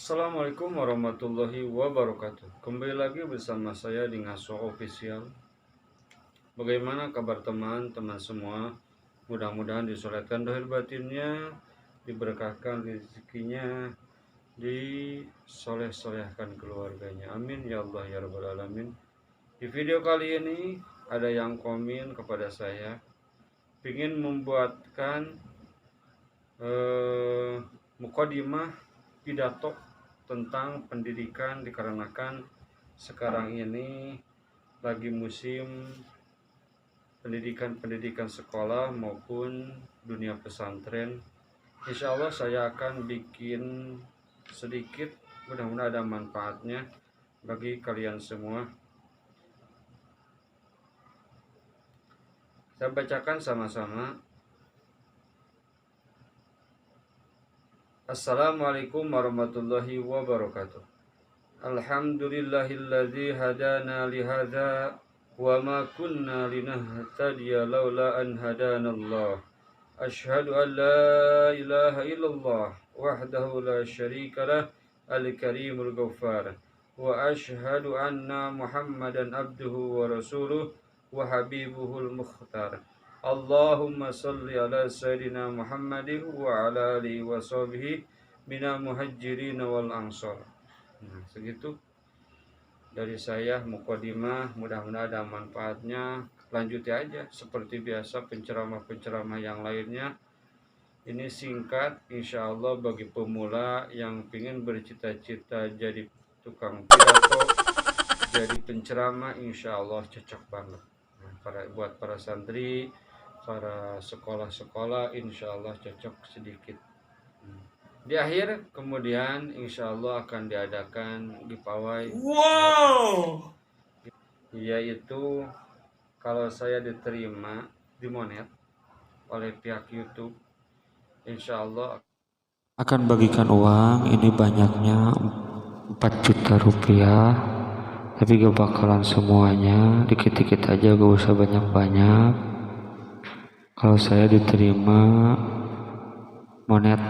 Assalamualaikum warahmatullahi wabarakatuh. Kembali lagi bersama saya di Ngaso Official. Bagaimana kabar teman-teman semua? Mudah-mudahan disolehkan dohir batinnya, diberkahkan rezekinya, disoleh-solehkan keluarganya. Amin ya Allah ya rabbal alamin. Di video kali ini ada yang komen kepada saya, ingin membuatkan mukadimah pidato tentang pendidikan, dikarenakan sekarang ini lagi musim pendidikan sekolah maupun dunia pesantren. Insya Allah saya akan bikin sedikit, mudah-mudahan ada manfaatnya bagi kalian semua. Saya bacakan sama-sama. Assalamualaikum warahmatullahi wabarakatuh. Alhamdulillahilladzi hadana lihadza wa ma kunna linahtadiya laula an hadanallah. Asyhadu an la ilaha illallah wahdahu la syarika lah al-karimul ghaffar wa asyhadu anna Muhammadan abduhu wa rasuluh wa habibuhul mukhtar. Allahumma salli ala sayyidina Muhammadin wa ala alihi wa sahbihi minal muhajirin wal ansar. Nah, segitu dari saya mukadimah, mudah-mudahan ada manfaatnya. Lanjut aja seperti biasa penceramah-penceramah yang lainnya. Ini singkat, insya Allah bagi pemula yang ingin bercita-cita jadi tukang pidato, jadi penceramah, insya Allah cocok banget. Nah, buat para santri, para sekolah-sekolah, insya Allah cocok sedikit. Di akhir kemudian insya Allah akan diadakan giveaway. Wow. Yaitu kalau saya diterima di monet oleh pihak YouTube, insya Allah akan bagikan uang. Ini banyaknya 4 juta rupiah, tapi gak bakalan semuanya, dikit-dikit aja, gak usah banyak-banyak. Kalau saya diterima monet,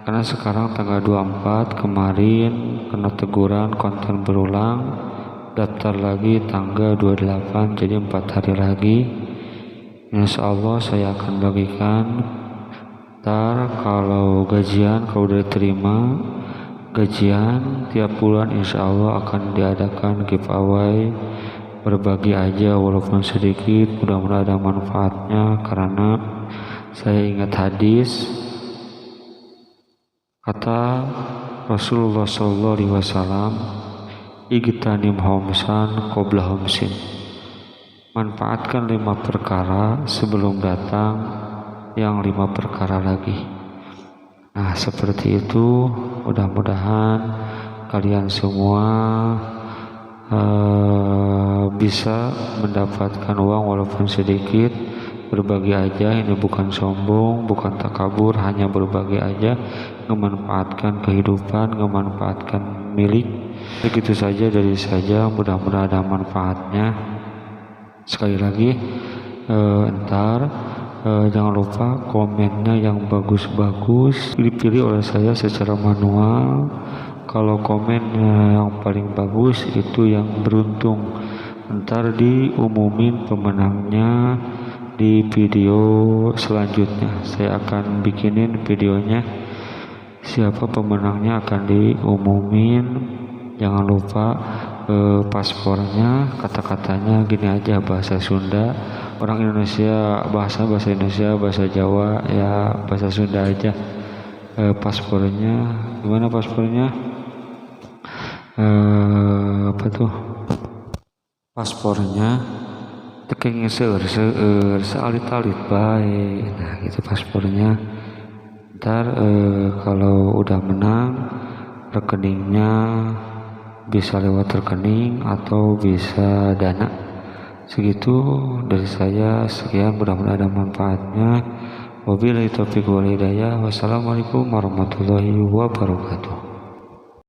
karena sekarang tanggal 24, kemarin kena teguran konten berulang, daftar lagi tanggal 28, jadi 4 hari lagi. Insya Allah saya akan bagikan. Ntar kalau gajian, kalau udah diterima gajian tiap bulan, insya Allah akan diadakan giveaway. Berbagi aja walaupun sedikit, mudah-mudahan ada manfaatnya, karena saya ingat hadis kata Rasulullah SAW, igtanim homsan qabla homsin, manfaatkan 5 perkara sebelum datang yang 5 perkara lagi. Nah, seperti itu. Mudah-mudahan kalian semua bisa mendapatkan uang walaupun sedikit. Berbagi aja, ini bukan sombong, bukan takabur, hanya berbagi aja, memanfaatkan kehidupan, memanfaatkan milik. Begitu saja dari saya, mudah-mudahan ada manfaatnya. Sekali lagi, jangan lupa komennya yang bagus-bagus dipilih oleh saya secara manual. Kalau komen yang paling bagus itu yang beruntung. Ntar diumumin pemenangnya di video selanjutnya. Saya akan bikinin videonya, siapa pemenangnya akan diumumin. Jangan lupa paspornya, kata-katanya gini aja, bahasa Sunda. Orang Indonesia bahasa Indonesia, bahasa Jawa, ya bahasa Sunda aja. Paspornya gimana paspornya? Apa tuh paspornya? Tekengnya sealit-alit baik. Nah gitu paspornya. Ntar kalau udah menang, rekeningnya bisa lewat rekening atau bisa dana. Segitu dari saya, sekian, mudah-mudahan ada manfaatnya. Wabillahi taufiq wal hidayah. Wassalamualaikum warahmatullahi wabarakatuh.